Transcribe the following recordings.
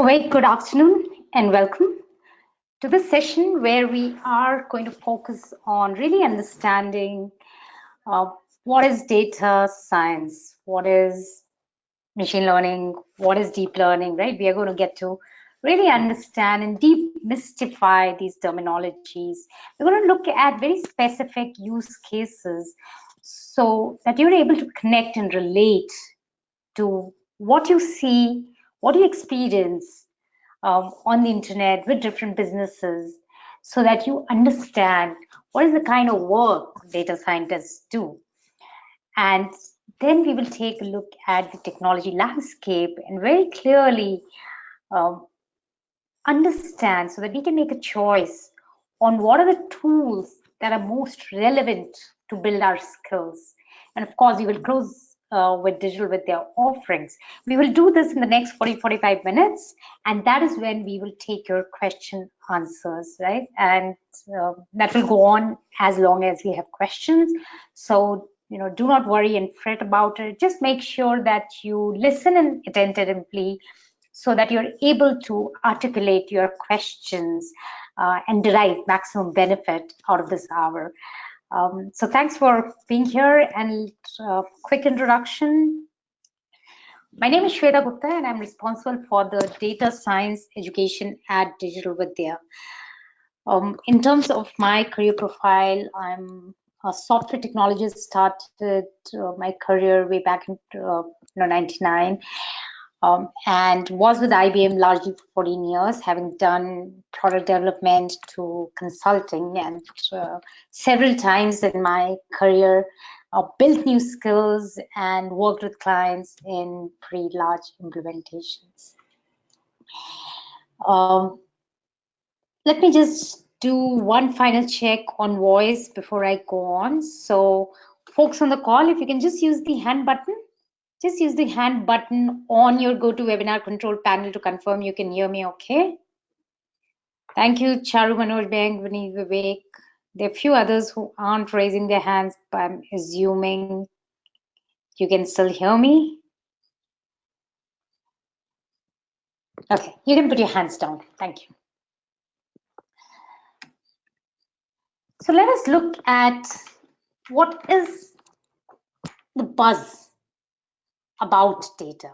Very good afternoon and welcome to this session where we are going to focus on really understanding uh, what is data science, what is machine learning, what is deep learning, right? We are going to get to really understand and demystify these terminologies. We're going to look at very specific use cases so that you're able to connect and relate to what you see, what you experience on the internet with different businesses so that you understand what is the kind of work data scientists do. And then we will take a look at the technology landscape and very clearly um, understand so that we can make a choice on what are the tools that are most relevant to build our skills. And of course, we will close with digital with their offerings. We will do this in the next 40-45 minutes, and that is when we will take your question answers, right? And that will go on as long as we have questions. So, do not worry and fret about it. Just make sure that you listen attentively so that you're able to articulate your questions and derive maximum benefit out of this hour. So thanks for being here, and quick introduction. My name is Shweta Gupta and I'm responsible for the data science education at Digital Vidya. In terms of my career profile, I'm a software technologist, started my career way back in 99. And was with IBM largely for 14 years, having done product development to consulting, and several times in my career built new skills and worked with clients in pretty large implementations. Let me just do one final check on voice before I go on. So folks on the call, if you can just use the hand button. Just use the hand button on your GoToWebinar control panel to confirm you can hear me okay. Thank you, Charu, Manoj, Bang, Vineet, Vivek. There are a few others who aren't raising their hands, but I'm assuming you can still hear me. Okay, you can put your hands down. Thank you. So let us look at what is the buzz about data.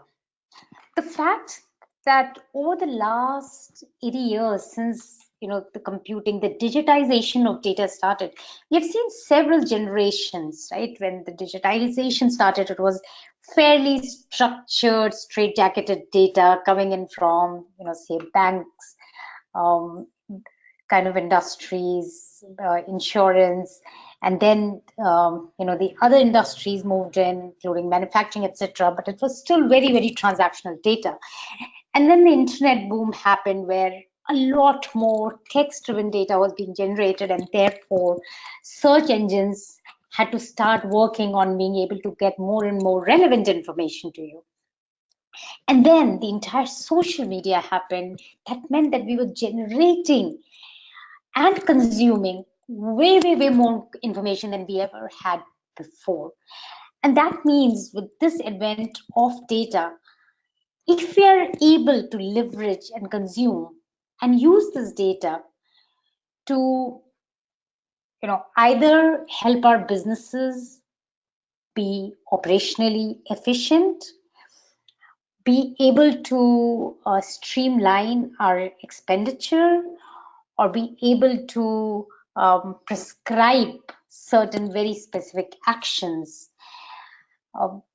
The fact that over the last 80 years since the computing, the digitization of data started, we have seen several generations, right? When the digitalization started, it was fairly structured, straight-jacketed data coming in from say banks, kind of industries, insurance, and then the other industries moved in, including manufacturing, etc. But it was still very, very transactional data. And then the internet boom happened, where a lot more text-driven data was being generated, and therefore search engines had to start working on being able to get more and more relevant information to you. And then the entire social media happened. That meant that we were generating and consuming way, way, way more information than we ever had before. And that means with this advent of data, if we are able to leverage and consume and use this data to either help our businesses be operationally efficient, be able to streamline our expenditure, or be able to prescribe certain very specific actions,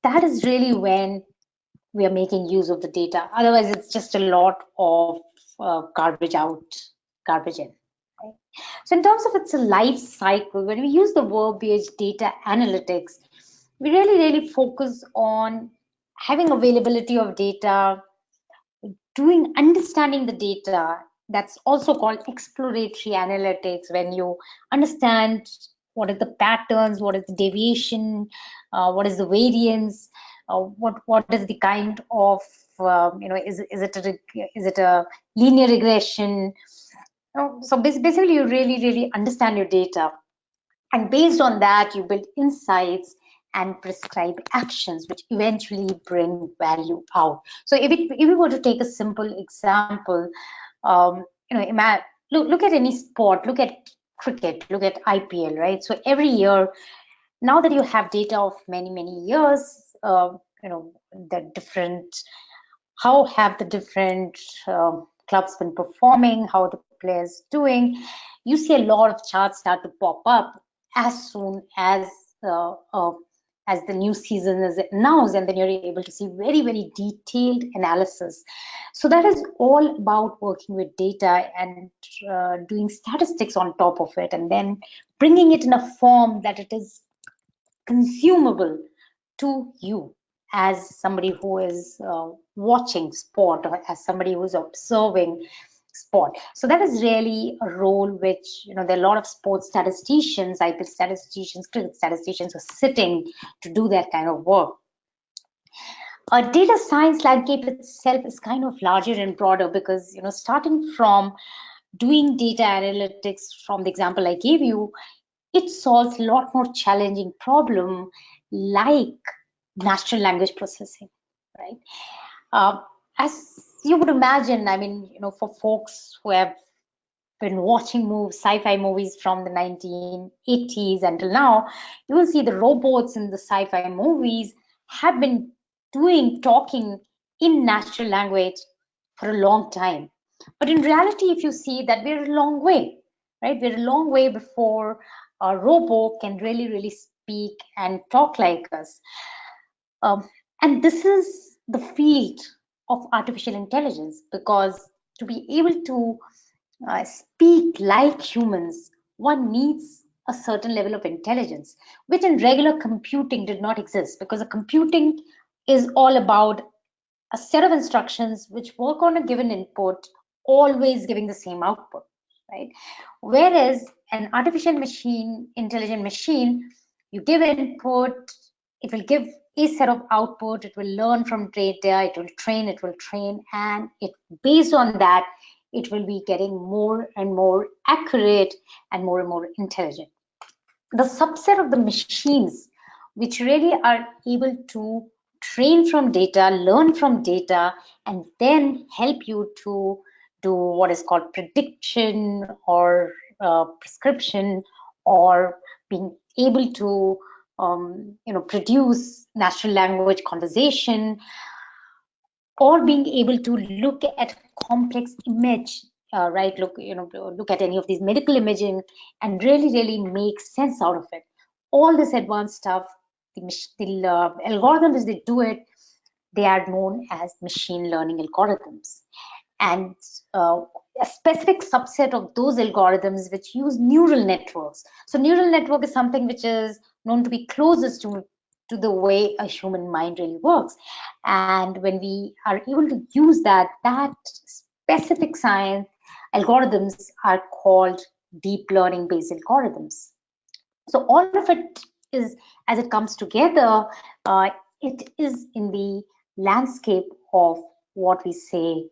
that is really when we are making use of the data. Otherwise, it's just a lot of garbage out, garbage in. Right? So in terms of its life cycle, when we use the verbiage data analytics, we really, really focus on having availability of data, understanding the data. That's also called exploratory analytics, when you understand what are the patterns, what is the deviation, what is the variance, what is the kind of is it a linear regression. So basically you really understand your data, and based on that you build insights and prescribe actions which eventually bring value out. So if we were to take a simple example, look at any sport, look at cricket, look at IPL, right? So every year, now that you have data of many years, the different, how have the different clubs been performing, how the players doing, you see a lot of charts start to pop up as soon as the new season is announced, and then you're able to see very detailed analysis. So that is all about working with data and doing statistics on top of it, and then bringing it in a form that it is consumable to you as somebody who is watching sport, or as somebody who's observing sport. So that is really a role which, there are a lot of sports statisticians, IPL statisticians, cricket statisticians who are sitting to do that kind of work. A data science landscape itself is kind of larger and broader because, starting from doing data analytics from the example I gave you, it solves a lot more challenging problem like natural language processing, right? As you would imagine, I mean, for folks who have been watching sci-fi movies from the 1980s until now, you will see the robots in the sci-fi movies have been talking in natural language for a long time. But in reality, if you see that, we're a long way, right? We're a long way before a robot can really speak and talk like us. And this is the field of artificial intelligence, because to be able to speak like humans, one needs a certain level of intelligence, which in regular computing did not exist, because a computing is all about a set of instructions which work on a given input, always giving the same output, right? Whereas an artificial intelligent machine, you give input, it will give a set of output, it will learn from data, it will train, and based on that, it will be getting more and more accurate and more intelligent. The subset of the machines which really are able to train from data, learn from data, and then help you to do what is called prediction or prescription, or being able to produce natural language conversation, or being able to look at complex image, right? Look at any of these medical imaging and really make sense out of it. All this advanced stuff, the algorithms, as they do it, they are known as machine learning algorithms. And a specific subset of those algorithms which use neural networks. So neural network is something which is known to be closest to the way a human mind really works. And when we are able to use that specific science, algorithms are called deep learning based algorithms. So all of it is, as it comes together, it is in the landscape of what we say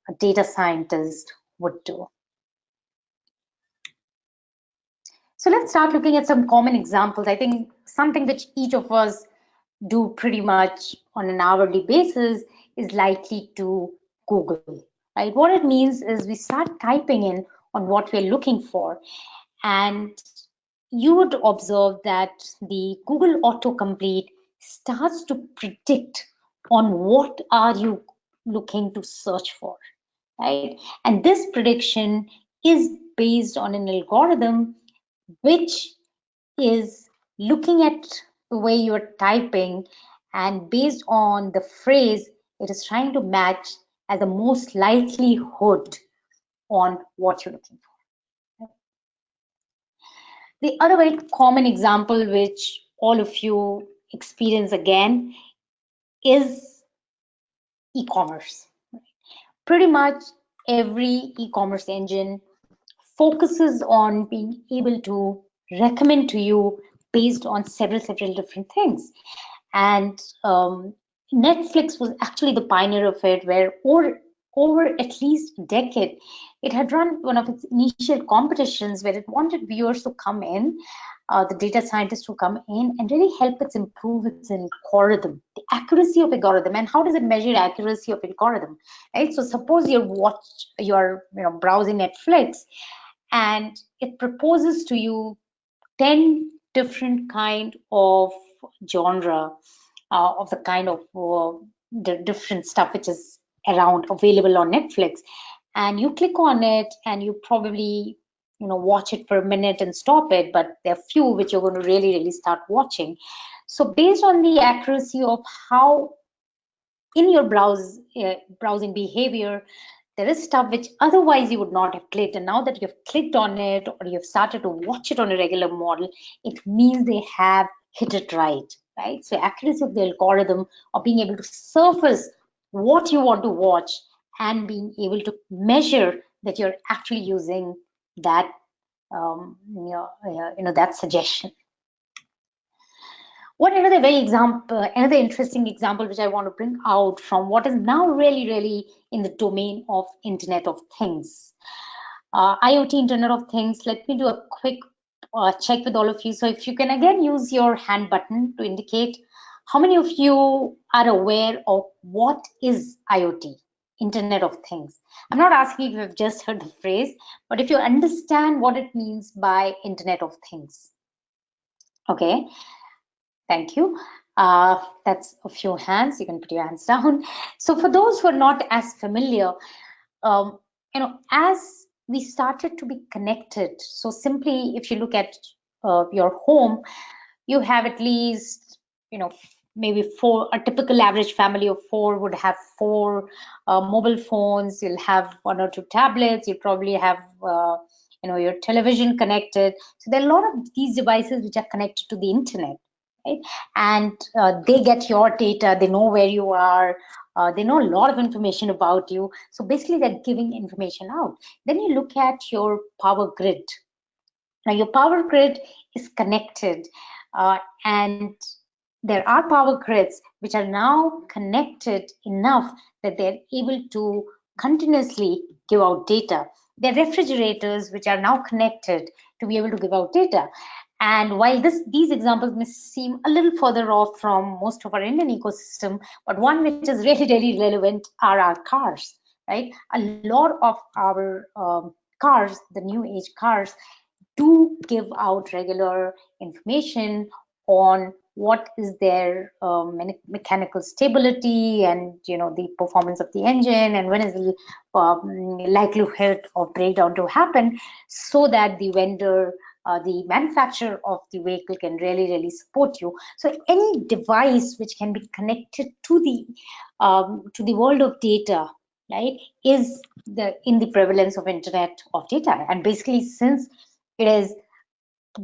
a data scientist would do. So let's start looking at some common examples. I think something which each of us do pretty much on an hourly basis is likely to Google, right? What it means is we start typing in on what we're looking for, and you would observe that the Google autocomplete starts to predict on what are you looking to search for, right? And this prediction is based on an algorithm which is looking at the way you're typing, and based on the phrase, it is trying to match as the most likelihood on what you're looking for. The other very common example which all of you experience again is e-commerce. Pretty much every e-commerce engine focuses on being able to recommend to you based on several different things. And Netflix was actually the pioneer of it, where over at least a decade, it had run one of its initial competitions where it wanted viewers to come in the data scientists to come in and really help it improve its algorithm, the accuracy of algorithm, and how does it measure accuracy of algorithm, right? So suppose you're browsing Netflix, and it proposes to you 10 different kind of genre of the kind of the different stuff which is around available on Netflix, and you click on it and you probably watch it for a minute and stop it, but there are few which you're going to really start watching. So based on the accuracy of how in your browsing behavior, there is stuff which otherwise you would not have clicked, and now that you've clicked on it or you've started to watch it on a regular model, it means they have hit it right? So accuracy of the algorithm, of being able to surface what you want to watch and being able to measure that you're actually using that that suggestion. What another interesting example which I want to bring out from what is now really in the domain of Internet of Things. IoT, Internet of Things, let me do a quick check with all of you. So if you can again use your hand button to indicate how many of you are aware of what is IoT, Internet of Things. I'm not asking if you've just heard the phrase, but if you understand what it means by Internet of Things. Okay. Thank you. That's a few hands. You can put your hands down. So for those who are not as familiar, as we started to be connected, so simply if you look at your home, you have at least, maybe a typical average family of four would have four mobile phones. You'll have one or two tablets. You probably have, your television connected. So there are a lot of these devices which are connected to the internet. Right? And they get your data, they know where you are, they know a lot of information about you. So basically they're giving information out. Then you look at your power grid. Now your power grid is connected, and there are power grids which are now connected enough that they're able to continuously give out data. There are refrigerators which are now connected to be able to give out data. And while these examples may seem a little further off from most of our Indian ecosystem, but one which is really relevant are our cars, right? A lot of our cars, the new age cars, do give out regular information on what is their mechanical stability and the performance of the engine, and when is the likelihood of breakdown to happen, so that the vendor, the manufacturer of the vehicle can really support you. So any device which can be connected to the world of data, right, is in the prevalence of Internet of Data. And basically, since it is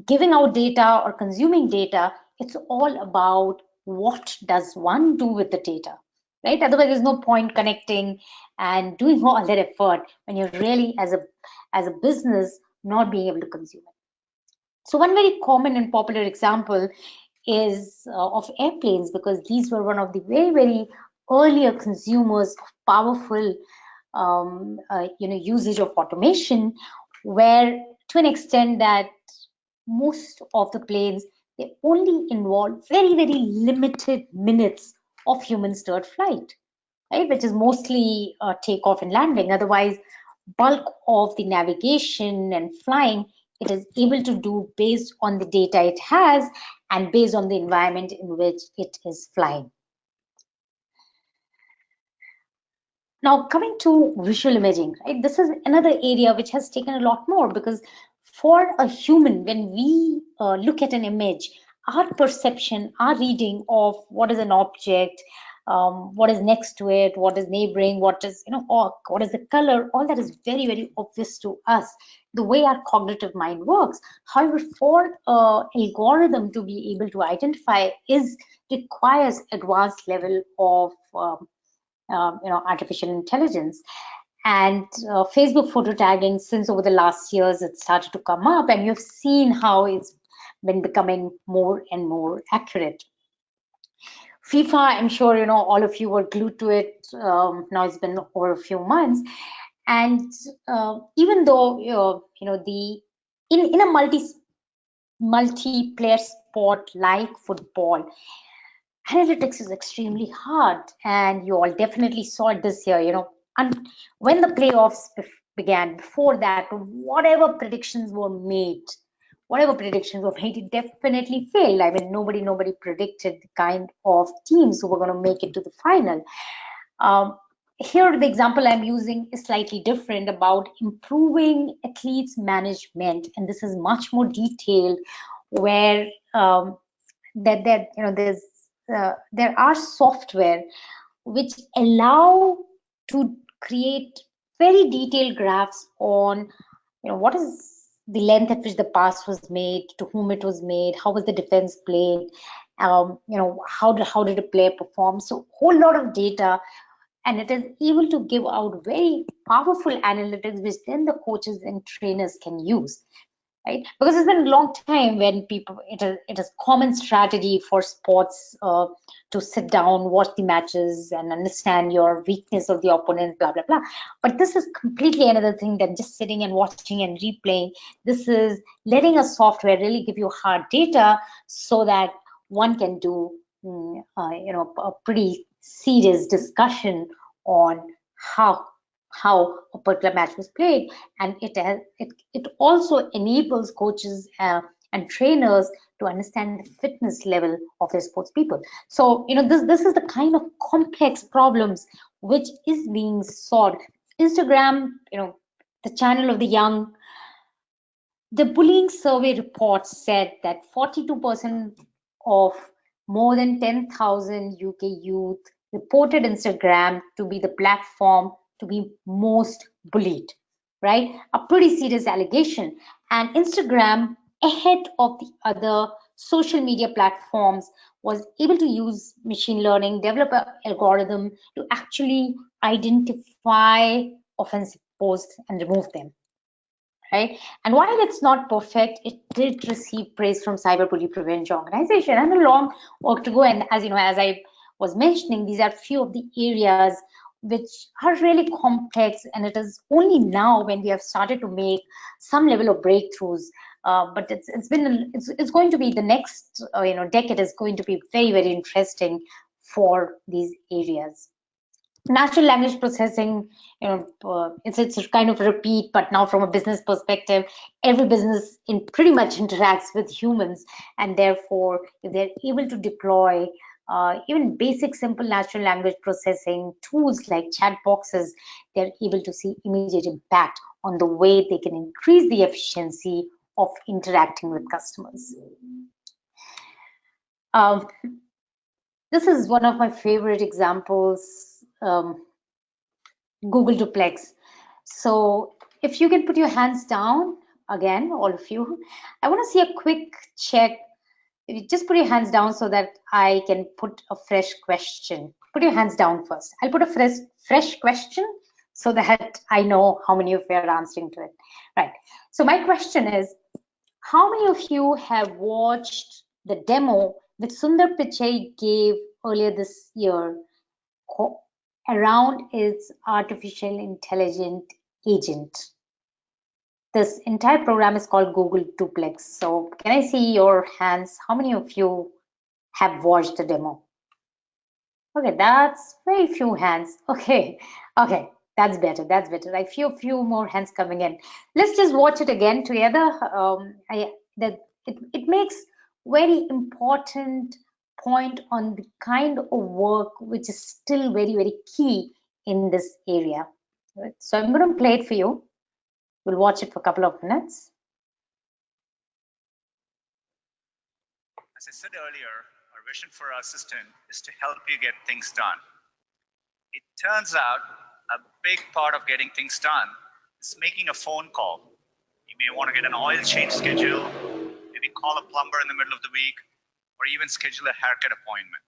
giving out data or consuming data, it's all about what does one do with the data, right? Otherwise, there's no point connecting and doing all that effort when you're really, as a business, not being able to consume it. So one very common and popular example is of airplanes, because these were one of the very earlier consumers of powerful usage of automation, where to an extent that most of the planes, they only involve very limited minutes of human stirred flight, right? Which is mostly takeoff and landing. Otherwise, bulk of the navigation and flying, it is able to do based on the data it has and based on the environment in which it is flying. Now, coming to visual imaging, right? This is another area which has taken a lot more, because for a human, when we look at an image, our perception, our reading of what is an object, what is next to it, what is neighboring, what is, what is the color, all that is very obvious to us, the way our cognitive mind works. However, for algorithm to be able to identify requires advanced level of artificial intelligence. And Facebook photo tagging, since over the last years it started to come up, and you've seen how it's been becoming more and more accurate. FIFA, I'm sure all of you were glued to it. Now it's been over a few months, and even though in a multiplayer sport like football, analytics is extremely hard, and you all definitely saw it this year. And when the playoffs began, before that, whatever predictions were made, it definitely failed. I mean, nobody predicted the kind of teams who were going to make it to the final. Um, Here, the example I'm using is slightly different about improving athletes management, and this is much more detailed, where that there are software which allow to create very detailed graphs on what is the length at which the pass was made, to whom it was made, how was the defense played, how did a player perform. So whole lot of data, and it is able to give out very powerful analytics which then the coaches and trainers can use, right? Because it's been a long time when people, it is common strategy for sports to sit down, watch the matches and understand your weakness of the opponent, blah blah blah. But this is completely another thing than just sitting and watching and replaying. This is letting a software really give you hard data so that one can do a pretty serious discussion on how a particular match was played, and it also enables coaches and trainers to understand the fitness level of their sports people. So this is the kind of complex problems which is being solved. Instagram, the channel of the young, the bullying survey report said that 42% of more than 10,000 UK youth reported Instagram to be the platform to be most bullied, right? A pretty serious allegation. And Instagram, ahead of the other social media platforms, was able to use machine learning, develop an algorithm to actually identify offensive posts and remove them. Right? And while it's not perfect, it did receive praise from Cyberbully Prevention Organization, and a long work to go. And as I was mentioning, these are few of the areas which are really complex, and it is only now when we have started to make some level of breakthroughs. But it's going to be the next decade is going to be very, very interesting for these areas. Natural language processing, it's a kind of repeat, but now from a business perspective, every business pretty much interacts with humans, and therefore if they're able to deploy even basic simple natural language processing tools like chat boxes, they're able to see immediate impact on the way they can increase the efficiency of interacting with customers. This is one of my favorite examples, Google Duplex. So if you can put your hands down, again, all of you, I want to see a quick check. You just put your hands down so that I can put a fresh question. Put your hands down first. I'll put a fresh question so that I know how many of you are answering to it. Right. So my question is, how many of you have watched the demo that Sundar Pichai gave earlier this year around its artificial intelligent agent? This entire program is called Google Duplex. So can I see your hands? How many of you have watched the demo? Okay, that's very few hands. Okay, that's better. That's better. I feel few more hands coming in. Let's just watch it again together. It makes very important point on the kind of work which is still very, very key in this area. So I'm going to play it for you. We'll watch it for a couple of minutes. As I said earlier, our vision for our assistant is to help you get things done. It turns out a big part of getting things done is making a phone call. You may want to get an oil change schedule, maybe call a plumber in the middle of the week, or even schedule a haircut appointment.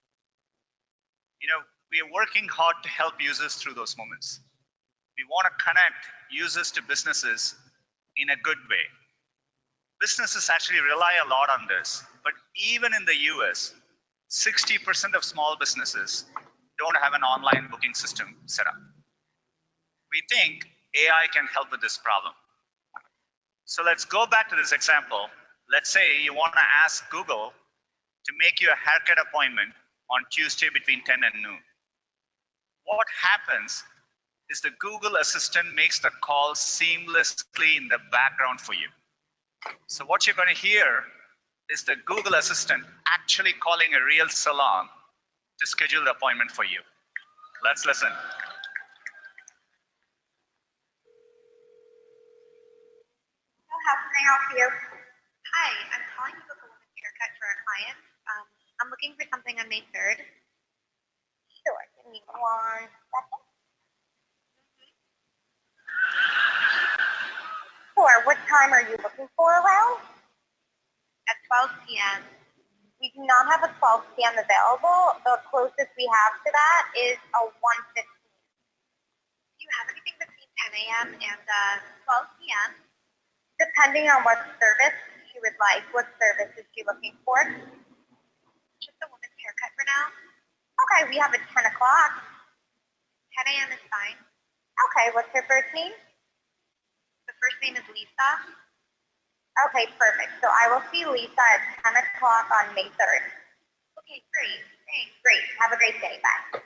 We are working hard to help users through those moments. We want to connect users to businesses in a good way. Businesses actually rely a lot on this, but even in the US, 60% of small businesses don't have an online booking system set up. We think AI can help with this problem. So let's go back to this example Let's say you want to ask Google to make you a haircut appointment on Tuesday between 10 and noon. What happens is the Google Assistant makes the call seamlessly in the background for you. So what you're going to hear is the Google Assistant actually calling a real salon to schedule the appointment for you. Let's listen. How can I help you? Hi, I'm calling to book a woman's haircut for a client. I'm looking for something on May 3rd. Sure, give me 1 second. Sure, what time are you looking for around? At 12 p.m. We do not have a 12 p.m. available. The closest we have to that is a 1:15. Do you have anything between 10 a.m. and 12 p.m.? Depending on what service she would like. What service is she looking for? Just a woman's haircut for now. Okay, we have a 10 o'clock. 10 a.m. is fine. Okay, what's her first name? The first name is Lisa. Okay, perfect. So I will see Lisa at 10 o'clock on May 3rd. Okay, great. Thanks. Great. Have a great day. Bye.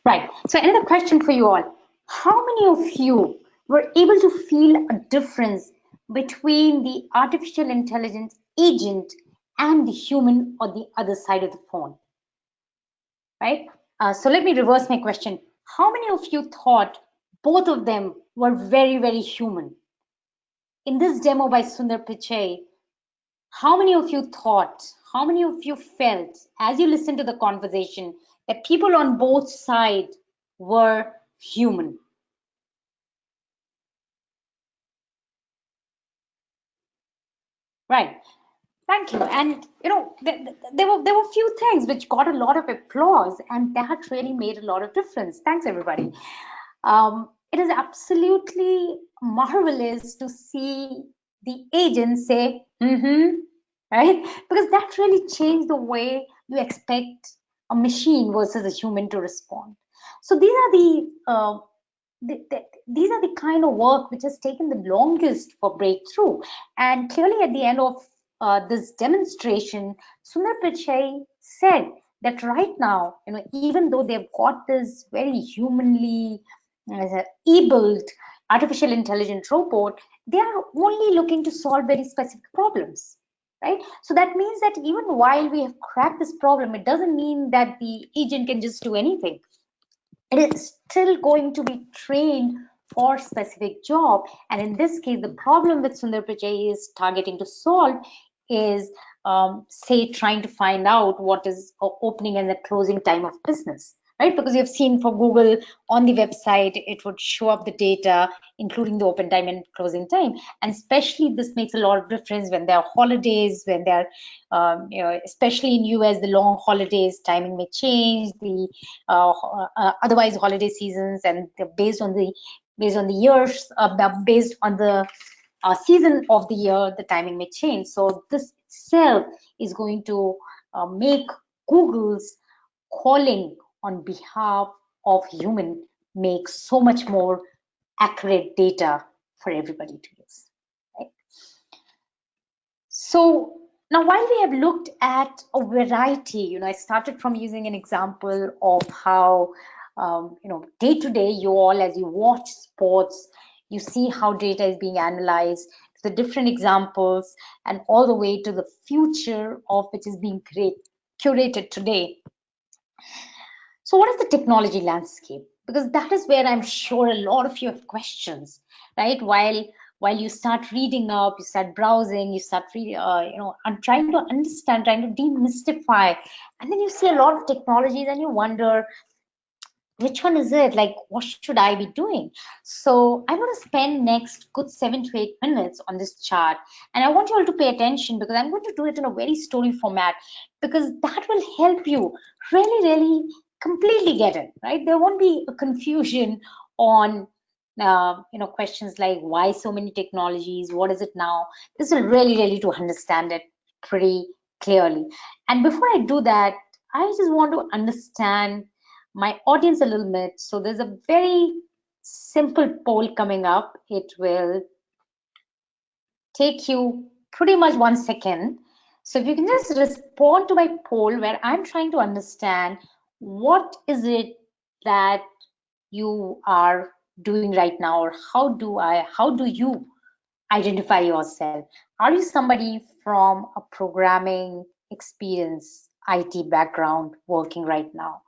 Right. So another question for you all. How many of you were able to feel a difference between the artificial intelligence agent and the human on the other side of the phone? Right? So let me reverse my question. How many of you thought both of them were very, very human? In this demo by Sundar Pichai, how many of you thought, how many of you felt as you listened to the conversation that people on both sides were human? Right. Thank you. And you know, there were few things which got a lot of applause, and that really made a lot of difference. Thanks, everybody. It is absolutely marvelous to see the agent say, right? Because that really changed the way you expect a machine versus a human to respond. So these are these are the kind of work which has taken the longest for breakthrough. And clearly at the end of this demonstration, Sundar Pichai said that right now, you know, even though they've got this very humanly able artificial intelligent robot, they are only looking to solve very specific problems. Right? So that means that even while we have cracked this problem, it doesn't mean that the agent can just do anything. It is still going to be trained for specific job. And in this case, the problem that Sundar Pichai is targeting to solve is, say, trying to find out what is opening and the closing time of business. Right? Because you've seen for Google on the website, it would show up the data, including the open time and closing time. And especially this makes a lot of difference when there are holidays, when there are, you know, especially in US, the long holidays, timing may change, the otherwise holiday seasons, and based on the years, based on the season of the year, the timing may change. So this itself is going to make Google's calling on behalf of human make so much more accurate data for everybody to use. Right? So now, while we have looked at a variety, you know, I started from using an example of how, you know, day to day, you all, as you watch sports, you see how data is being analyzed, the different examples, and all the way to the future of which is being curated today. So what is the technology landscape? Because that is where I'm sure a lot of you have questions, right? While you start reading up, you start browsing, you start you know, and trying to understand, trying to demystify, and then you see a lot of technologies and you wonder, which one is it? Like, what should I be doing? So I'm going to spend next good 7 to 8 minutes on this chart, and I want you all to pay attention because I'm going to do it in a very story format, because that will help you really completely get it, right? There won't be a confusion on you know, questions like why so many technologies, what is it now? This will really to understand it pretty clearly. And before I do that, I just want to understand my audience a little bit. So there's a very simple poll coming up. It will take you pretty much 1 second. So if you can just respond to my poll where I'm trying to understand what is it that you are doing right now, or how do you identify yourself? Are you somebody from a programming experience, IT background working right now?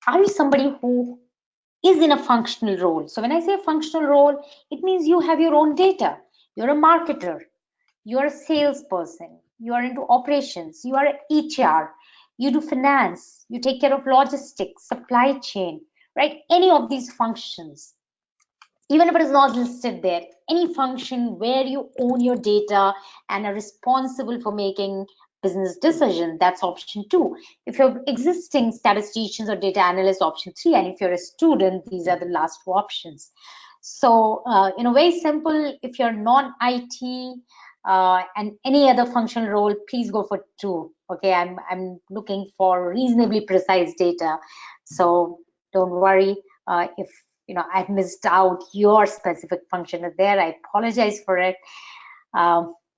Are you somebody who is in a functional role? So when I say functional role, it means you have your own data. You're a marketer, you're a salesperson, you are into operations, you are HR, you do finance, you take care of logistics, supply chain, right? Any of these functions, even if it is not listed there, any function where you own your data and are responsible for making business decision, that's option 2. If you're existing statisticians or data analysts, option 3. And if you're a student, these are the last 2 options. So in a way simple, if you're non-IT and any other functional role, please go for 2. Okay, I'm looking for reasonably precise data, so don't worry if I've missed out your specific function there. I apologize for it.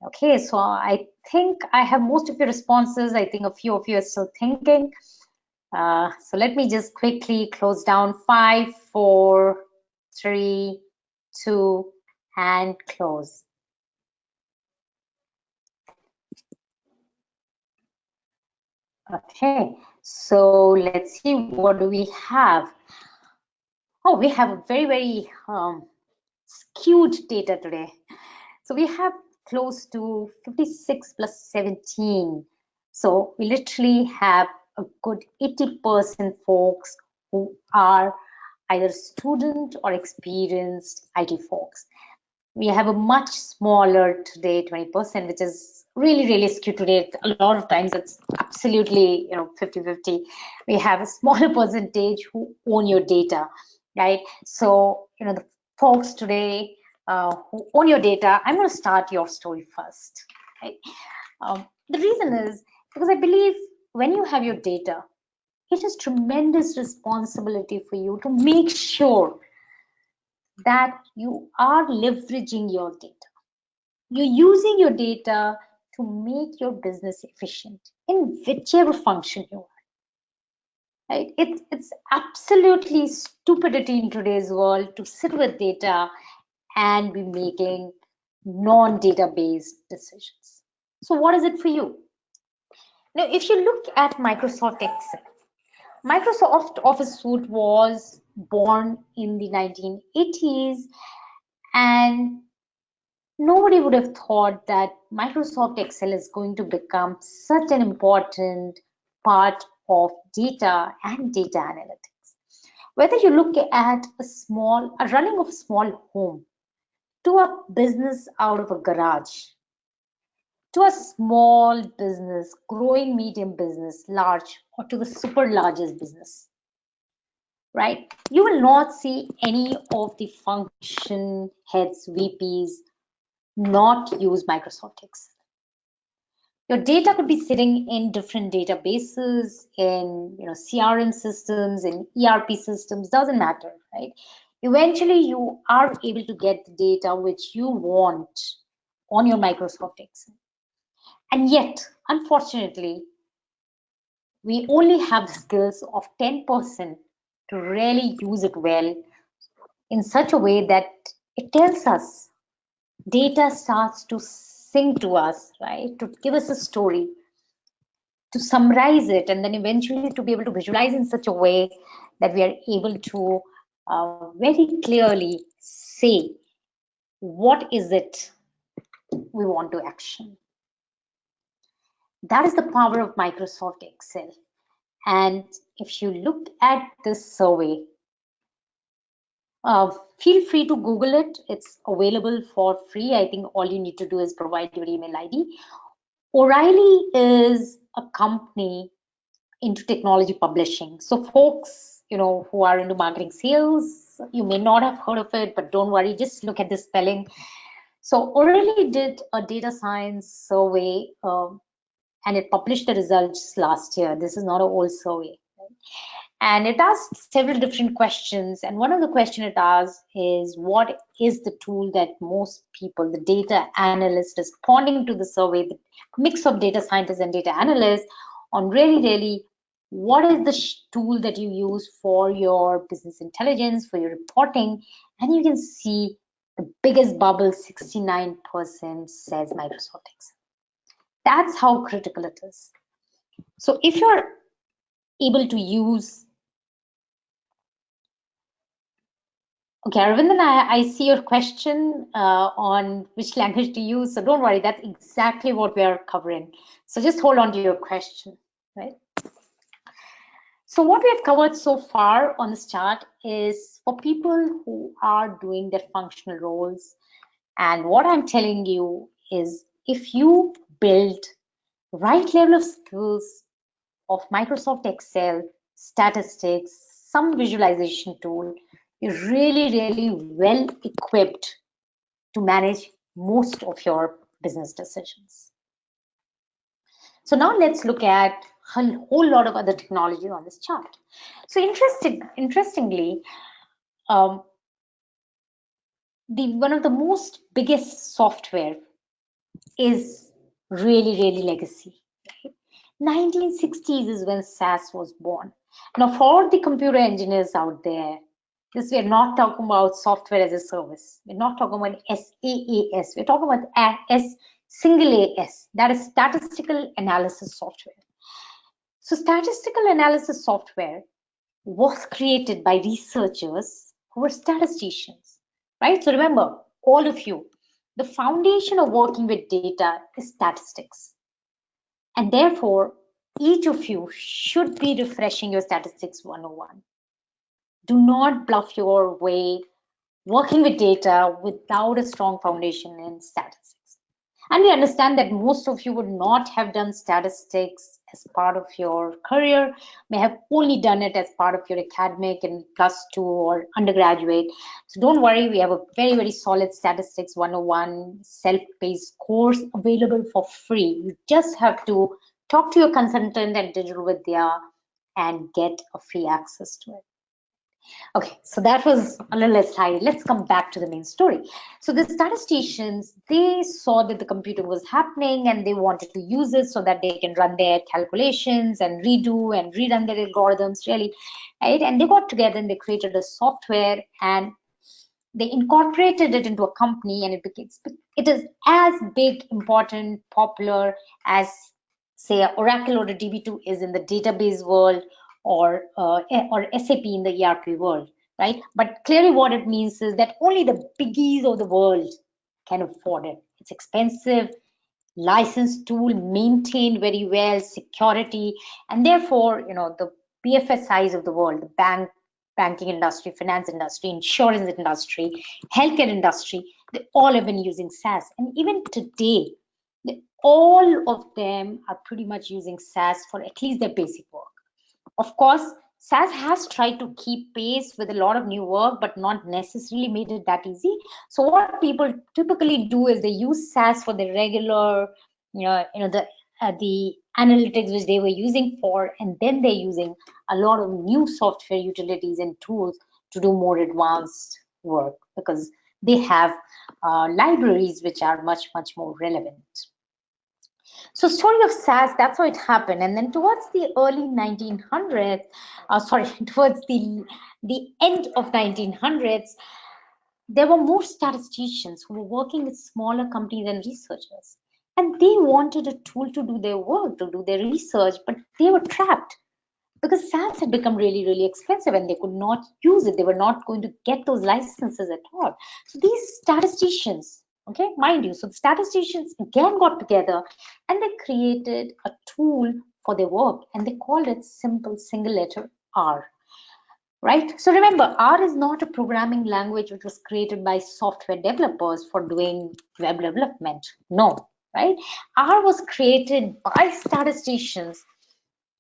Okay, so I think I have most of your responses. I think a few of you are still thinking. So let me just quickly close down. 5, 4, 3, 2, and close. Okay, so let's see, what do we have? Oh, we have a very skewed data today. So we have close to 56 plus 17. So we literally have a good 80% folks who are either student or experienced IT folks. We have a much smaller today, 20%, which is really skewed today. A lot of times it's absolutely 50-50. We have a smaller percentage who own your data, right? So the folks today who own your data, I'm going to start your story first, right? The reason is because I believe when you have your data, it is tremendous responsibility for you to make sure that you are leveraging your data. You're using your data to make your business efficient in whichever function you are. Right? It's absolutely stupidity in today's world to sit with data and be making non-data-based decisions. So what is it for you? Now, if you look at Microsoft Excel, Microsoft Office Suite was born in the 1980s, and nobody would have thought that Microsoft Excel is going to become such an important part of data and data analytics. Whether you look at a running of a small home, to a business out of a garage, to a small business, growing medium business, large, or to the super largest business, right? You will not see any of the function heads, VPs, not use Microsoft Excel. Your data could be sitting in different databases, in CRM systems, in ERP systems, doesn't matter, right? Eventually, you are able to get the data which you want on your Microsoft Excel. And yet, unfortunately, we only have the skills of 10% to really use it well in such a way that it tells us, data starts to sing to us, right? To give us a story, to summarize it, and then eventually to be able to visualize in such a way that we are able to very clearly say what is it we want to action. That is the power of Microsoft Excel. And if you look at this survey, feel free to Google it. It's available for free. I think all you need to do is provide your email ID. O'Reilly is a company into technology publishing. So folks, who are into marketing sales, you may not have heard of it, but don't worry, just look at the spelling. So O'Reilly did a data science survey and it published the results last year. This is not an old survey. And it asked several different questions. And one of the questions it asked is, what is the tool that most people, the data analysts responding to the survey, the mix of data scientists and data analysts, on really, what is the tool that you use for your business intelligence, for your reporting? And you can see the biggest bubble, 69% says Microsoft Excel. That's how critical it is. So if you're able to use, okay, Arvindan, I see your question on which language to use. So don't worry, that's exactly what we are covering. So just hold on to your question, right? So what we have covered so far on this chart is for people who are doing their functional roles. And what I'm telling you is, if you build right level of skills of Microsoft Excel, statistics, some visualization tool, you're really well equipped to manage most of your business decisions. So now let's look at a whole lot of other technology on this chart. So interestingly, one of the most biggest software is really legacy. 1960s is when SAS was born. Now, for the computer engineers out there, we're not talking about software as a service. We're not talking about SaaS. We're talking about single AS, that is statistical analysis software. So statistical analysis software was created by researchers who were statisticians, right? So remember, all of you, the foundation of working with data is statistics. And therefore, each of you should be refreshing your statistics 101. Do not bluff your way working with data without a strong foundation in statistics. And we understand that most of you would not have done statistics as part of your career, may have only done it as part of your academic and +2 or undergraduate. So don't worry, we have a very solid Statistics 101 self-paced course available for free. You just have to talk to your consultant at Digital Vidya and get a free access to it. Okay, so that was a little aside. Let's come back to the main story. So the statisticians, they saw that the computer was happening and they wanted to use it so that they can run their calculations and redo and rerun their algorithms, really, right? And they got together and they created a software and they incorporated it into a company, and it is as big, important, popular as, say, Oracle or a DB2 is in the database world, or SAP in the ERP world, right? But clearly what it means is that only the biggies of the world can afford it. It's expensive, licensed tool, maintained very well, security, and therefore, the BFSIs of the world, the banking industry, finance industry, insurance industry, healthcare industry, they all have been using SAS. And even today, all of them are pretty much using SAS for at least their basic work. Of course, SAS has tried to keep pace with a lot of new work, but not necessarily made it that easy. So what people typically do is they use SAS for the regular, the analytics which they were using for, and then they're using a lot of new software utilities and tools to do more advanced work, because they have libraries which are much more relevant. So story of SAS, that's how it happened. And then towards the early 1900s, towards the end of 1900s, there were more statisticians who were working with smaller companies and researchers. And they wanted a tool to do their work, to do their research, but they were trapped because SAS had become really expensive and they could not use it. They were not going to get those licenses at all. So these statisticians, okay, mind you, so the statisticians again got together and they created a tool for their work, and they called it simple single letter R. Right? So remember, R is not a programming language which was created by software developers for doing web development. No, right? R was created by statisticians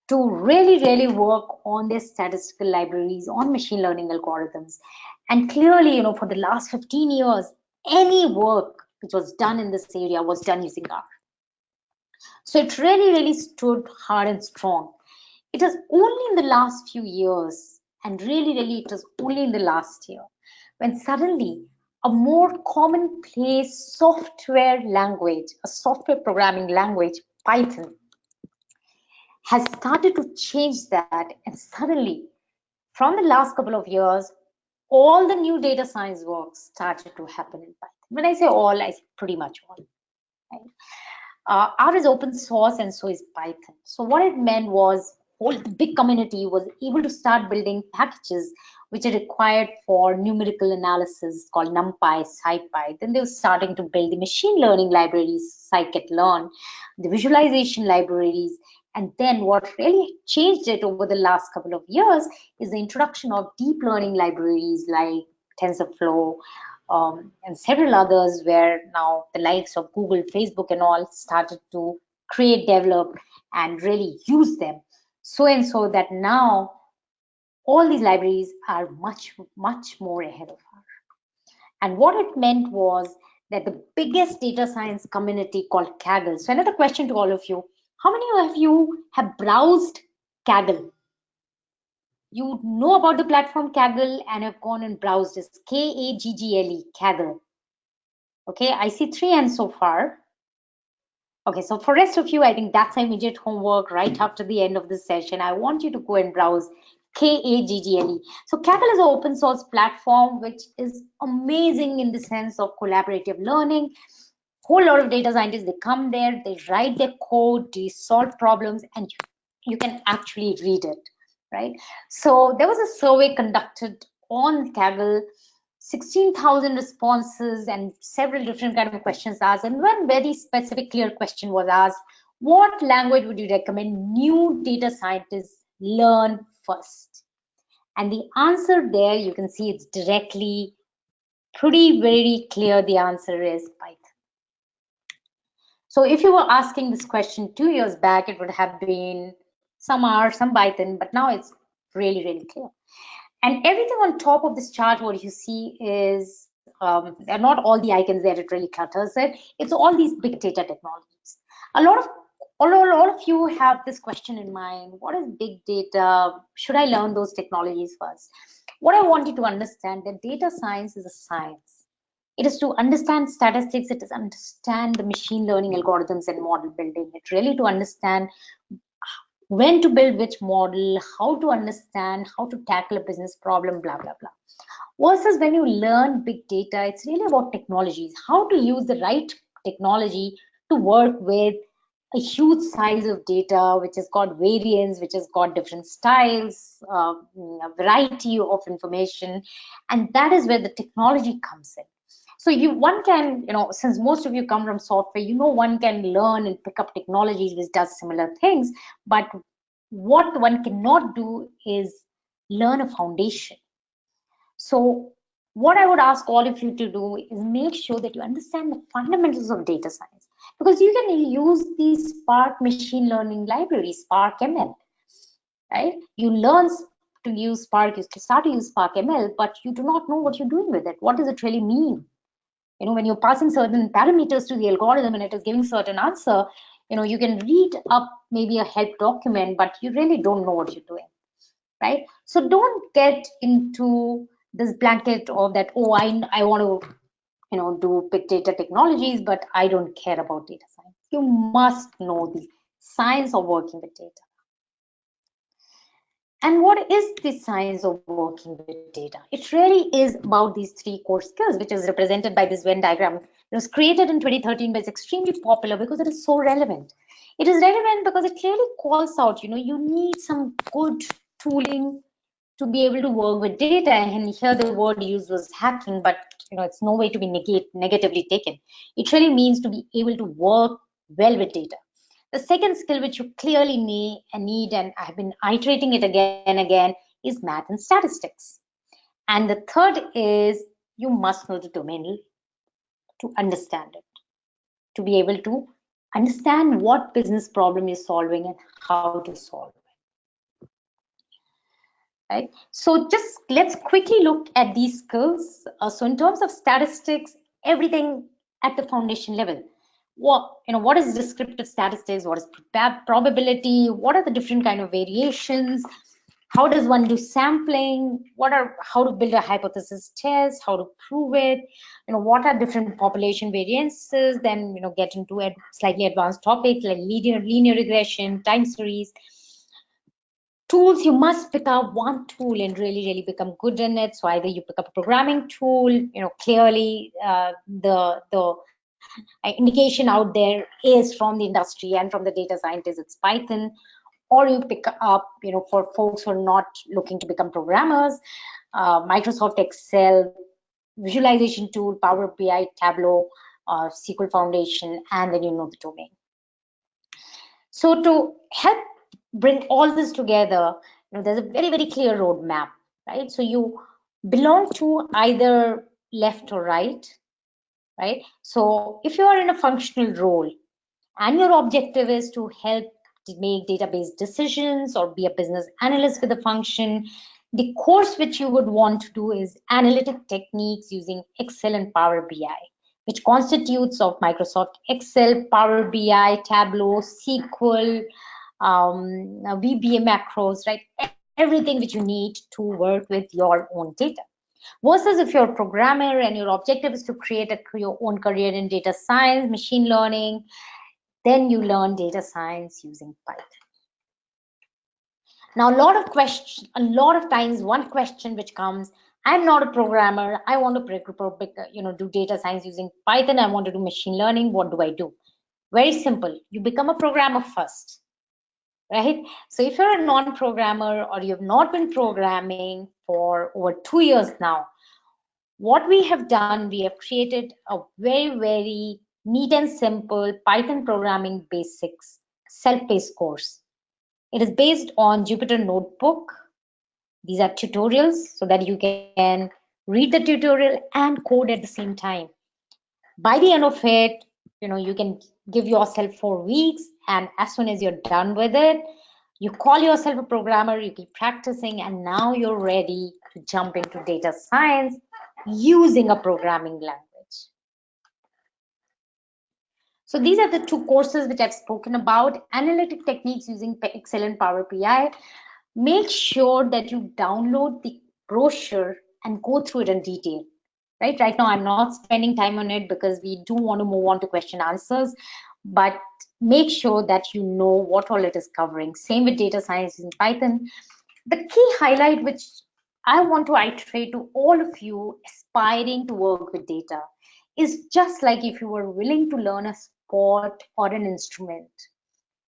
to really work on their statistical libraries, on machine learning algorithms. And clearly, for the last 15 years, any work which was done in this area was done using R. So it really stood hard and strong. It is only in the last few years, and really it was only in the last year, when suddenly a more commonplace software language, a software programming language, Python, has started to change that. And suddenly, from the last couple of years, all the new data science work started to happen in Python. When I say all, I say pretty much all. Right? R is open source and so is Python. So what it meant was whole the big community was able to start building packages which are required for numerical analysis called NumPy, SciPy. Then they were starting to build the machine learning libraries, scikit-learn, the visualization libraries. And then what really changed it over the last couple of years is the introduction of deep learning libraries like TensorFlow, and several others where now the likes of Google, Facebook, and all started to create, develop, and really use them. So and so that now all these libraries are much more ahead of us. And what it meant was that the biggest data science community called Kaggle. So another question to all of you: how many of you have browsed Kaggle? You know about the platform Kaggle and have gone and browsed this. Kaggle, Kaggle. Okay, I see 3 hands so far. Okay, so for rest of you, I think that's immediate homework right after the end of this session. I want you to go and browse Kaggle. So Kaggle is an open source platform which is amazing in the sense of collaborative learning. Whole lot of data scientists, they come there, they write their code, they solve problems, and you can actually read it, right? So there was a survey conducted on Kaggle, 16,000 responses and several different kind of questions asked. And one very specific clear question was asked: what language would you recommend new data scientists learn first? And the answer there, you can see it's directly pretty very clear. The answer is Python. So if you were asking this question 2 years back, it would have been some R, some Python, but now it's really clear. And everything on top of this chart, what you see is, they're not all the icons there, it really clutters it. It's all these big data technologies. All of you have this question in mind: what is big data? Should I learn those technologies first? What I want you to understand, that data science is a science. It is to understand statistics, it is understand the machine learning algorithms and model building. It's really to understand when to build which model, how to understand, how to tackle a business problem, blah, blah, blah. Versus when you learn big data, it's really about technologies, how to use the right technology to work with a huge size of data, which has got variance, which has got different styles, a variety of information. And that is where the technology comes in. So one can, since most of you come from software, one can learn and pick up technologies which does similar things, but what one cannot do is learn a foundation. So what I would ask all of you to do is make sure that you understand the fundamentals of data science, because you can use these Spark machine learning libraries, Spark ML, right? You learn to use Spark, you start to use Spark ML, but you do not know what you're doing with it. What does it really mean? When you're passing certain parameters to the algorithm and it is giving certain answer, you can read up maybe a help document, but you really don't know what you're doing, right? So don't get into this blanket of that, oh, I want to, do big data technologies, but I don't care about data science. You must know the science of working with data. And what is the science of working with data? It really is about these 3 core skills, which is represented by this Venn diagram. It was created in 2013, but it's extremely popular because it is so relevant. It is relevant because it clearly calls out, you need some good tooling to be able to work with data. And here the word used was hacking, but it's no way to be negatively taken. It really means to be able to work well with data. The second skill which you clearly need, and I have been iterating it again and again, is math and statistics. And the third is you must know the domain to understand it, to be able to understand what business problem you're solving and how to solve it. Right? So just let's quickly look at these skills. So in terms of statistics, everything at the foundation level. what is descriptive statistics, what is probability, what are the different kind of variations, how does one do sampling, how to build a hypothesis test, how to prove it, what are different population variances, then get into slightly advanced topics like linear regression, time series. Tools, you must pick up one tool and really become good in it. So either you pick up a programming tool, clearly the indication out there is from the industry and from the data scientists, it's Python. Or you pick up, for folks who are not looking to become programmers, Microsoft Excel, visualization tool, Power BI, Tableau, SQL Foundation, and then the domain. So to help bring all this together, there's a very clear roadmap, right? So you belong to either left or right? So if you are in a functional role and your objective is to help to make database decisions or be a business analyst with a function, the course which you would want to do is analytic techniques using Excel and Power BI, which constitutes of Microsoft Excel, Power BI, Tableau, SQL, VBA macros, right? Everything which you need to work with your own data. Versus if you're a programmer and your objective is to create your own career in data science, machine learning, then you learn data science using Python. Now, a lot of times, one question which comes, I'm not a programmer. I want to do data science using Python. I want to do machine learning. What do I do? Very simple. You become a programmer first, right? So if you're a non-programmer or you've not been programming for over 2 years now, what we have done, we have created a very neat and simple Python programming basics self-paced course. It is based on Jupyter Notebook. These are tutorials so that you can read the tutorial and code at the same time. By the end of it, you can give yourself 4 weeks, and as soon as you're done with it, you call yourself a programmer, you keep practicing, and now you're ready to jump into data science using a programming language. So these are the 2 courses which I've spoken about, analytic techniques using Excel and Power BI. Make sure that you download the brochure and go through it in detail. Right now, I'm not spending time on it because we do want to move on to question answers, but make sure that you know what all it is covering. Same with data science in Python. The key highlight which I want to iterate to all of you aspiring to work with data is just like if you were willing to learn a sport or an instrument.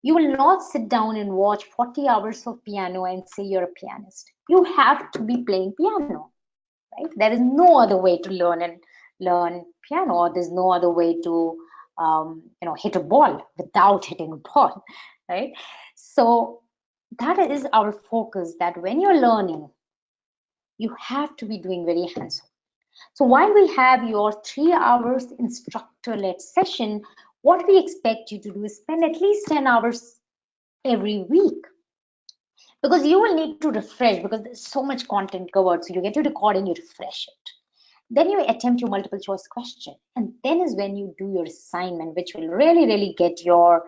You will not sit down and watch 40 hours of piano and say you're a pianist. You have to be playing piano, right? There is no other way to learn piano, or there's no other way to hit a ball without hitting a ball, right? So that is our focus, that when you're learning, you have to be doing very hands-on. So while we have your 3 hours instructor-led session, what we expect you to do is spend at least 10 hours every week, because you will need to refresh, because there's so much content covered. So you get your recording, you refresh it. Then you attempt your multiple choice question. And then is when you do your assignment, which will really get your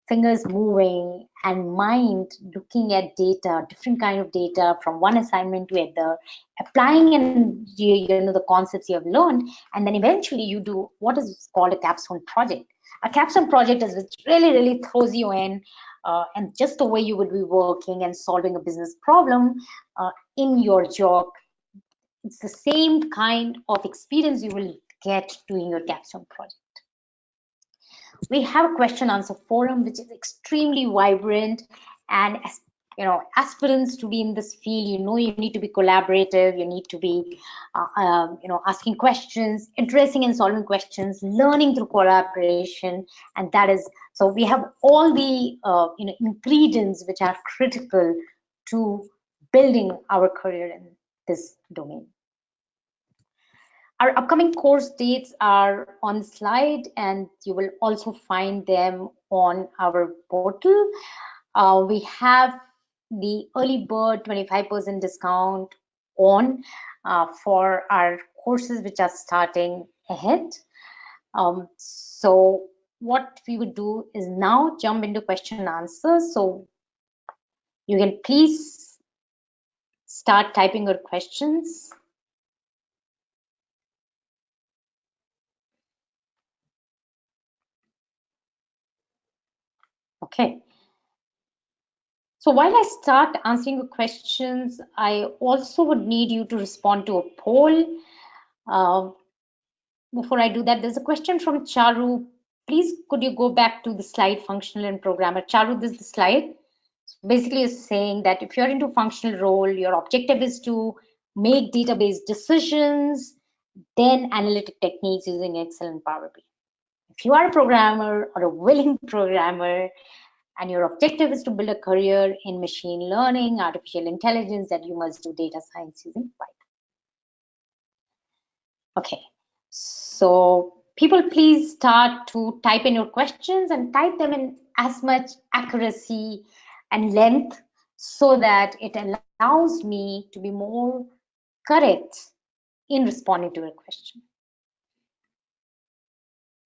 fingers moving and mind looking at data, different kind of data from one assignment to another, applying in the concepts you have learned, and then eventually you do what is called a capstone project. A capstone project is which really throws you in and just the way you would be working and solving a business problem in your job. It's the same kind of experience you will get doing your capstone project. We have a question answer forum which is extremely vibrant, and aspirants to be in this field, you need to be collaborative, you need to be asking questions, addressing and solving questions, learning through collaboration, and that is, so we have all the ingredients which are critical to building our career in this domain. Our upcoming course dates are on the slide, and you will also find them on our portal. We have the early bird 25% discount on for our courses which are starting ahead. So what we would do is now jump into question and answer. So you can please start typing your questions. Okay. So while I start answering your questions, I also would need you to respond to a poll. Before I do that, there's a question from Charu. Please, could you go back to the slide, functional and programmer? Charu, this is the slide. So basically, it's saying that if you're into functional role, your objective is to make database decisions, then analytic techniques using Excel and Power BI. If you are a programmer or a willing programmer, and your objective is to build a career in machine learning, artificial intelligence, that you must do data science using Python. Okay, so people please start to type in your questions and type them in as much accuracy and length so that it allows me to be more correct in responding to your question.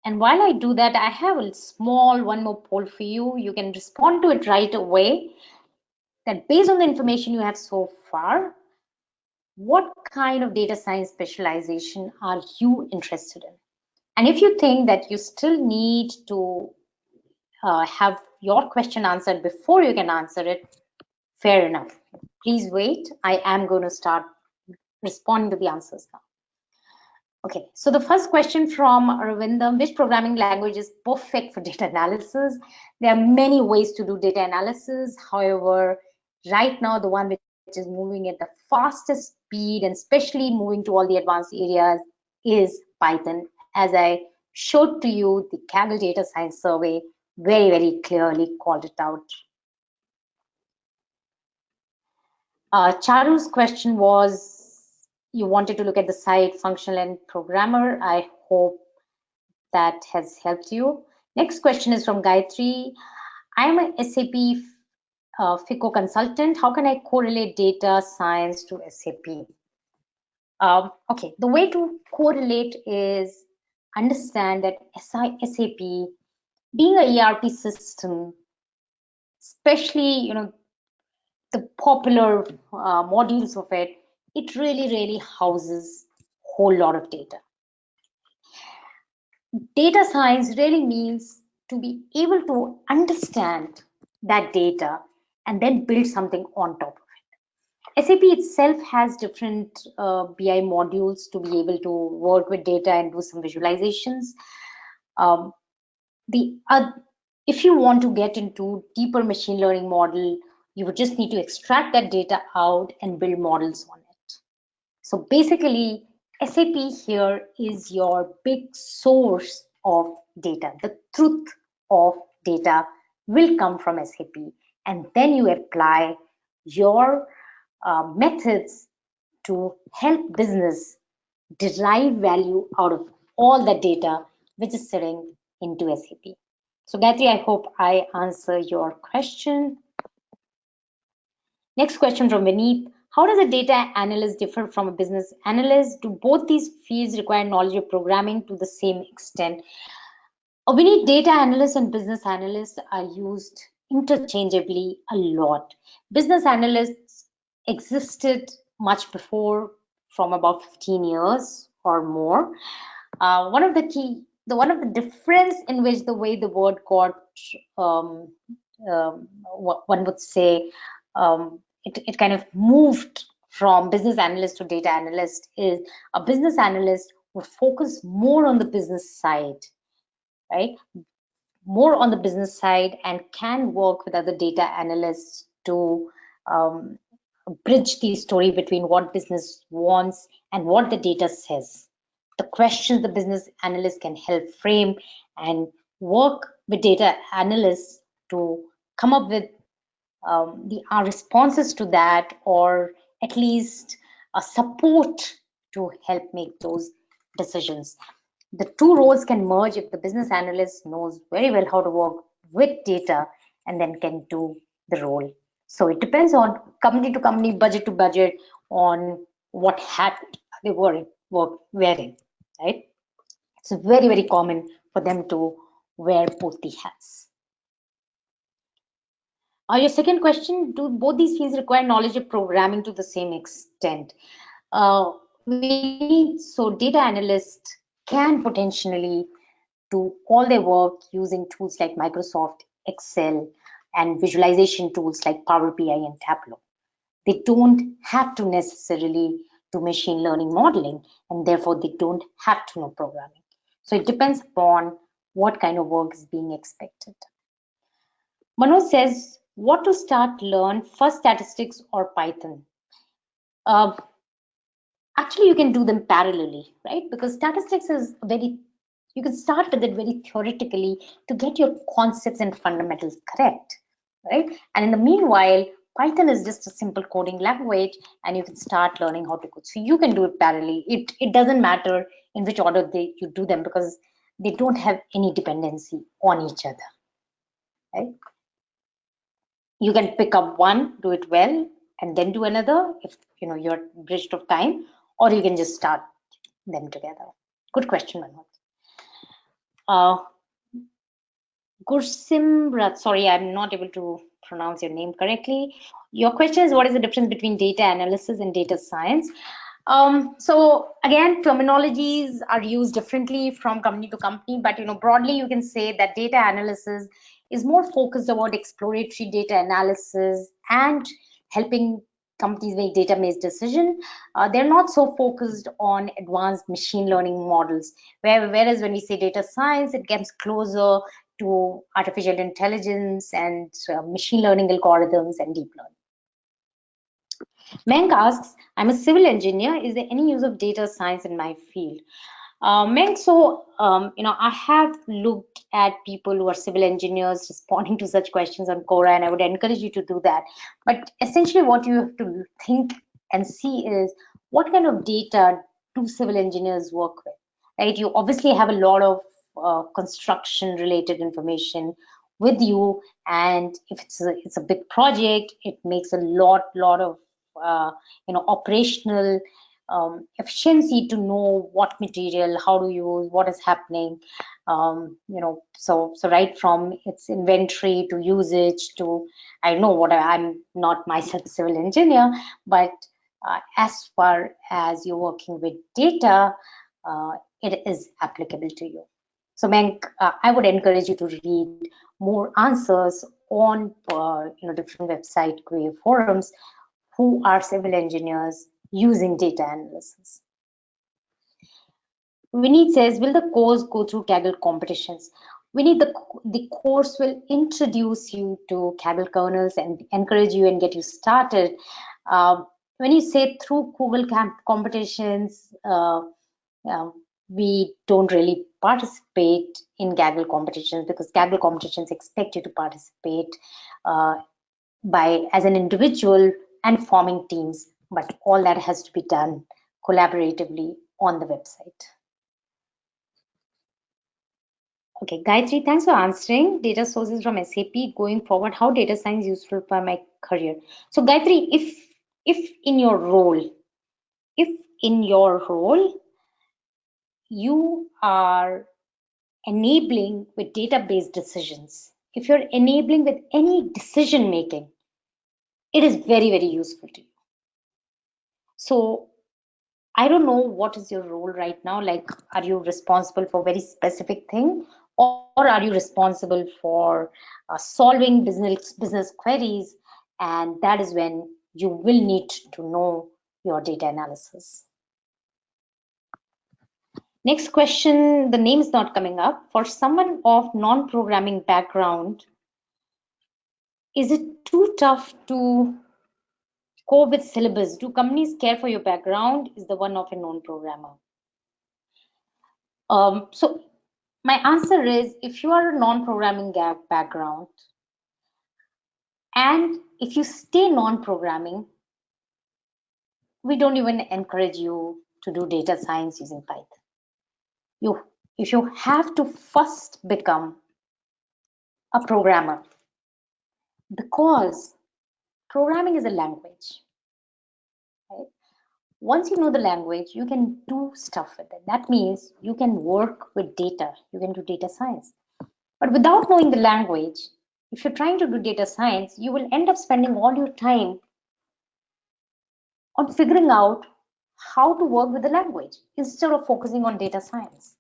And while I do that, I have a small one more poll for you. You can respond to it right away. That based on the information you have so far, what kind of data science specialization are you interested in? And if you think that you still need to have your question answered before you can answer it, fair enough. Please wait. I am going to start responding to the answers now. Okay, so the first question from Arvindam, which programming language is perfect for data analysis? There are many ways to do data analysis. However, right now, the one which is moving at the fastest speed and especially moving to all the advanced areas is Python. As I showed to you, the Kaggle Data Science Survey very, very clearly called it out. Charu's question was, you wanted to look at the site functional and programmer. I hope that has helped you. Next question is from Gayatri. I am a SAP FICO consultant. How can I correlate data science to SAP? Okay, the way to correlate is understand that SAP, being a ERP system, especially the popular modules of it, it really houses a whole lot of data. Data science really means to be able to understand that data and then build something on top of it. SAP itself has different BI modules to be able to work with data and do some visualizations. If you want to get into deeper machine learning model, you would just need to extract that data out and build models on it. So basically, SAP here is your big source of data. The truth of data will come from SAP, and then you apply your methods to help business derive value out of all the data which is sitting into SAP. So Gayatri, I hope I answer your question. Next question from Vineet. How does a data analyst differ from a business analyst? Do both these fields require knowledge of programming to the same extent? Vineet, data analysts and business analysts are used interchangeably a lot. Business analysts existed much before, from about 15 years or more. One of the difference in which the way the word got, one would say, it kind of moved from business analyst to data analyst is a business analyst would focus more on the business side, right? More on the business side and can work with other data analysts to bridge the story between what business wants and what the data says. The questions the business analyst can help frame and work with data analysts to come up with our responses to that, or at least a support to help make those decisions. The two roles can merge if the business analyst knows very well how to work with data and then can do the role. So it depends on company to company, budget to budget, on what hat they were wearing, right? It's very common for them to wear both the hats. Your second question, do both these fields require knowledge of programming to the same extent? So data analysts can potentially do all their work using tools like Microsoft Excel and visualization tools like Power BI and Tableau. They don't have to necessarily do machine learning modeling, and therefore they don't have to know programming. So it depends upon what kind of work is being expected. Manoj says, what to start learn, first statistics or Python? Uh, Actually, you can do them parallelly, right? Because statistics is you can start with it very theoretically to get your concepts and fundamentals correct, right? And in the meanwhile, Python is just a simple coding language, and you can start learning how to code. So you can do it parallelly. It doesn't matter in which order you do them, because they don't have any dependency on each other, right? You can pick up one, do it well, and then do another if you're bridged of time, or you can just start them together. Good question, Manoj. Gursimrat, sorry, I'm not able to pronounce your name correctly. Your question is, what is the difference between data analysis and data science? So again, terminologies are used differently from company to company, but broadly you can say that data analysis is more focused about exploratory data analysis and helping companies make data-based decision. They're not so focused on advanced machine learning models, whereas when we say data science, it gets closer to artificial intelligence and machine learning algorithms and deep learning. Menk asks, I'm a civil engineer. Is there any use of data science in my field? Menk, so, I have looked at people who are civil engineers responding to such questions on Quora, and I would encourage you to do that. But essentially what you have to think and see is, what kind of data do civil engineers work with, right? You obviously have a lot of construction related information with you, and if it's a big project, it makes a lot of operational efficiency to know what material, how to use, what is happening. So right from its inventory to usage to, I know what I'm not myself a civil engineer, but as far as you're working with data, it is applicable to you. So Menk, I would encourage you to read more answers on different website career forums who are civil engineers using data analysis. Vineet says, will the course go through Kaggle competitions? Vineet, the course will introduce you to Kaggle kernels and encourage you and get you started. When you say through Google competitions, we don't really participate in Kaggle competitions, because Kaggle competitions expect you to participate as an individual and forming teams, but all that has to be done collaboratively on the website. Okay, Gayatri, thanks for answering. Data sources from SAP going forward, how data science useful for my career? So Gayatri, if in your role you are enabling with database decisions, if you're enabling with any decision making, it is very, very useful to you. So I don't know what is your role right now. Like, are you responsible for very specific thing, or are you responsible for solving business queries? And that is when you will need to know your data analysis. Next question, the name is not coming up. For someone of non-programming background, is it too tough to go with syllabus? Do companies care for your background? Is the one of a non-programmer? So my answer is, if you are a non-programming background and if you stay non-programming, we don't even encourage you to do data science using Python. If you have to first become a programmer, because programming is a language, right? Once you know the language, you can do stuff with it. That means you can work with data, you can do data science. But without knowing the language, if you're trying to do data science, you will end up spending all your time on figuring out how to work with the language instead of focusing on data science,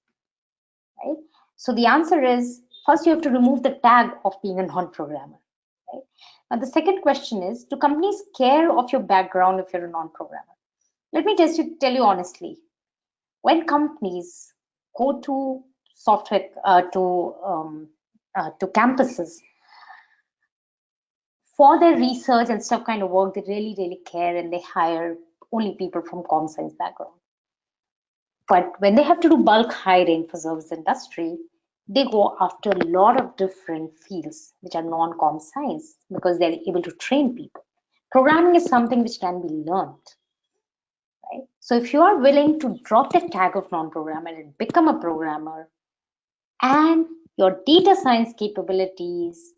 right? So the answer is, first you have to remove the tag of being a non-programmer, right? Now the second question is, do companies care of your background if you're a non-programmer? Let me tell you honestly, when companies go to software to campuses for their research and stuff kind of work, they really care, and they hire only people from com science background. But when they have to do bulk hiring for service industry, they go after a lot of different fields which are non-com science because they're able to train people. Programming is something which can be learned, right? So if you are willing to drop the tag of non-programmer and become a programmer, and your data science capabilities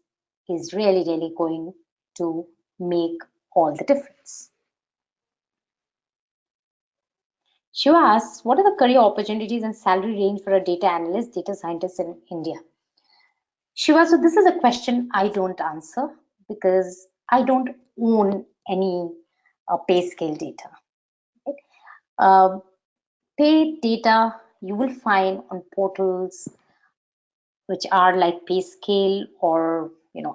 is really going to make all the difference. Shiva asks, what are the career opportunities and salary range for a data analyst, data scientist in India? Shiva, so this is a question I don't answer because I don't own any pay scale data. Right? Pay data you will find on portals which are like PayScale or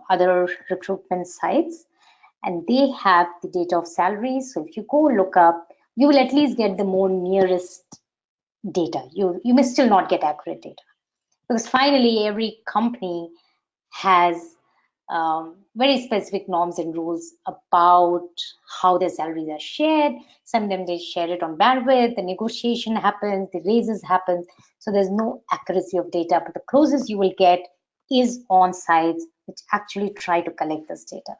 other recruitment sites, and they have the data of salaries. So if you go look up, you will at least get the more nearest data. You may still not get accurate data because finally every company has very specific norms and rules about how their salaries are shared. Sometimes they share it on bandwidth, the negotiation happens, the raises happens. So there's no accuracy of data, but the closest you will get is on sites which actually try to collect this data.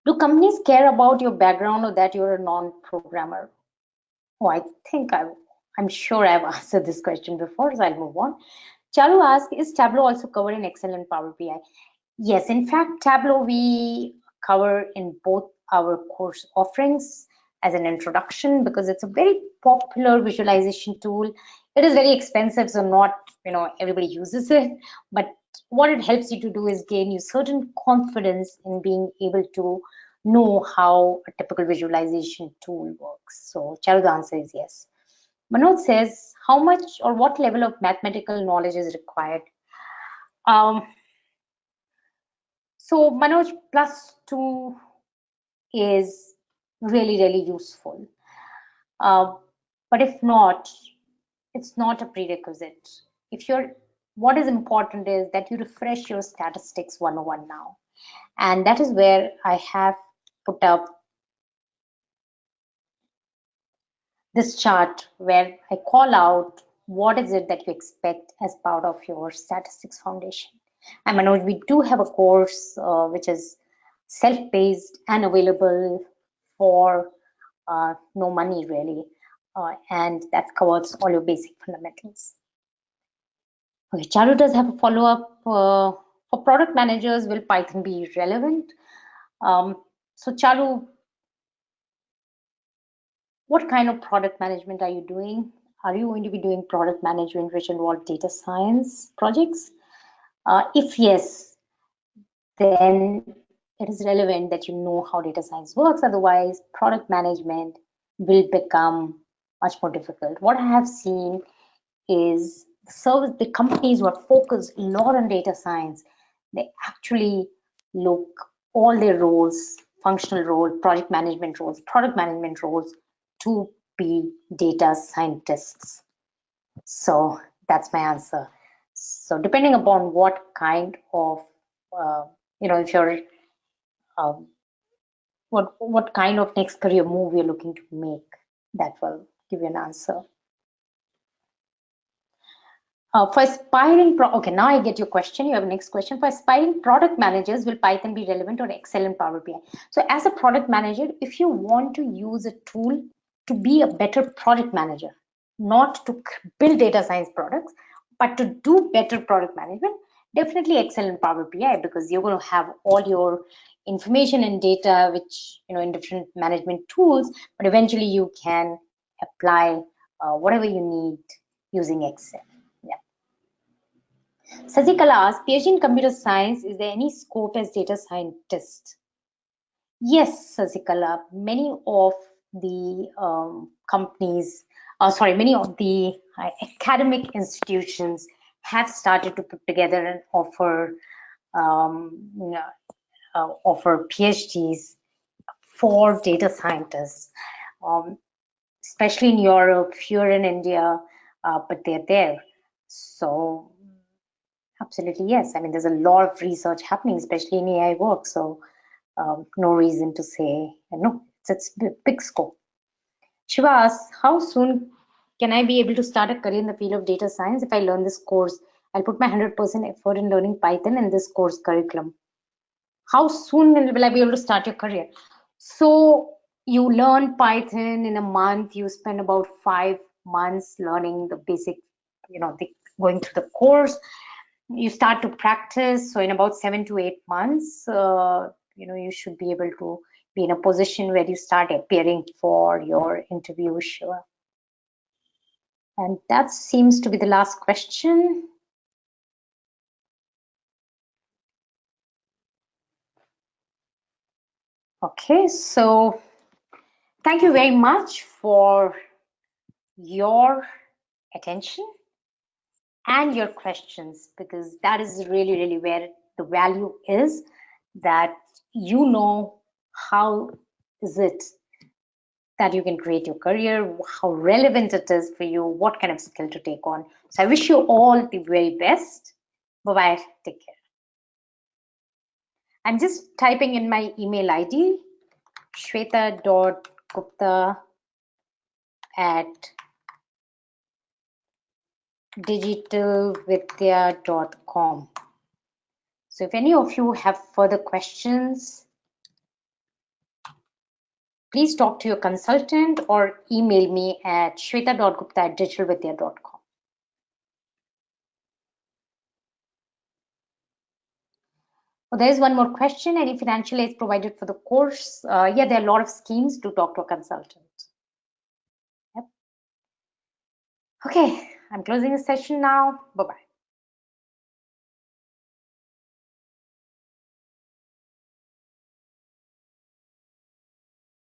Do companies care about your background or that you're a non-programmer? Oh, I think I'm sure I've answered this question before, so I'll move on. Charu asks, is Tableau also covered in Excel and Power BI? Yes, in fact, Tableau we cover in both our course offerings as an introduction because it's a very popular visualization tool. It is very expensive, so not everybody uses it. But what it helps you to do is gain you certain confidence in being able to know how a typical visualization tool works. So Charu's answer is yes. Manoj says, how much or what level of mathematical knowledge is required? So Manoj, +2 is really useful. But if not, it's not a prerequisite. What is important is that you refresh your statistics 101 now. And that is where I have put up this chart where I call out what is it that you expect as part of your statistics foundation. And Manoj, we do have a course which is self-paced and available for no money really, and that covers all your basic fundamentals. Okay, Charu does have a follow-up. For product managers, will Python be relevant? So Charu, what kind of product management are you doing? Are you going to be doing product management which involve data science projects? If yes, then it is relevant that you know how data science works. Otherwise, product management will become much more difficult. What I have seen is the companies who are focused a lot on data science, they actually look all their roles, functional role, project management roles, product management roles, to be data scientists. So that's my answer. So depending upon what kind of, if you're, what kind of next career move you're looking to make, that will give you an answer. For aspiring, okay, now I get your question. You have a next question. For aspiring product managers, will Python be relevant or Excel and Power BI? So as a product manager, if you want to use a tool to be a better product manager, not to build data science products, but to do better product management, definitely Excel and Power BI, because you're going to have all your information and data, which, in different management tools, but eventually you can apply whatever you need using Excel. Sasikala asks, PhD in computer science, is there any scope as data scientist? Yes, Sasikala, many of the companies, many of the academic institutions have started to put together and offer offer PhDs for data scientists, especially in Europe, here in India, but they're there. So absolutely, yes. I mean, there's a lot of research happening, especially in AI work. So no reason to say no. It's big scope. Shiva asks, how soon can I be able to start a career in the field of data science if I learn this course? I'll put my 100% effort in learning Python in this course curriculum. How soon will I be able to start your career? So you learn Python in a month, you spend about 5 months learning the basic, going through the course. You start to practice. So in about 7 to 8 months, you should be able to be in a position where you start appearing for your interview, Shiva. And that seems to be the last question. Okay, so thank you very much for your attention and your questions, because that is really, really where the value is, that you know how is it that you can create your career, how relevant it is for you, what kind of skill to take on. So I wish you all the very best. Bye-bye. Take care. I'm just typing in my email ID, shweta.gupta@digitalvidya.com. So if any of you have further questions, please talk to your consultant or email me at shweta.gupta@digitalvidya.com. Oh, there's one more question. Any financial aid provided for the course? Yeah, there are a lot of schemes to talk to a consultant. Yep. Okay, I'm closing the session now. Bye-bye.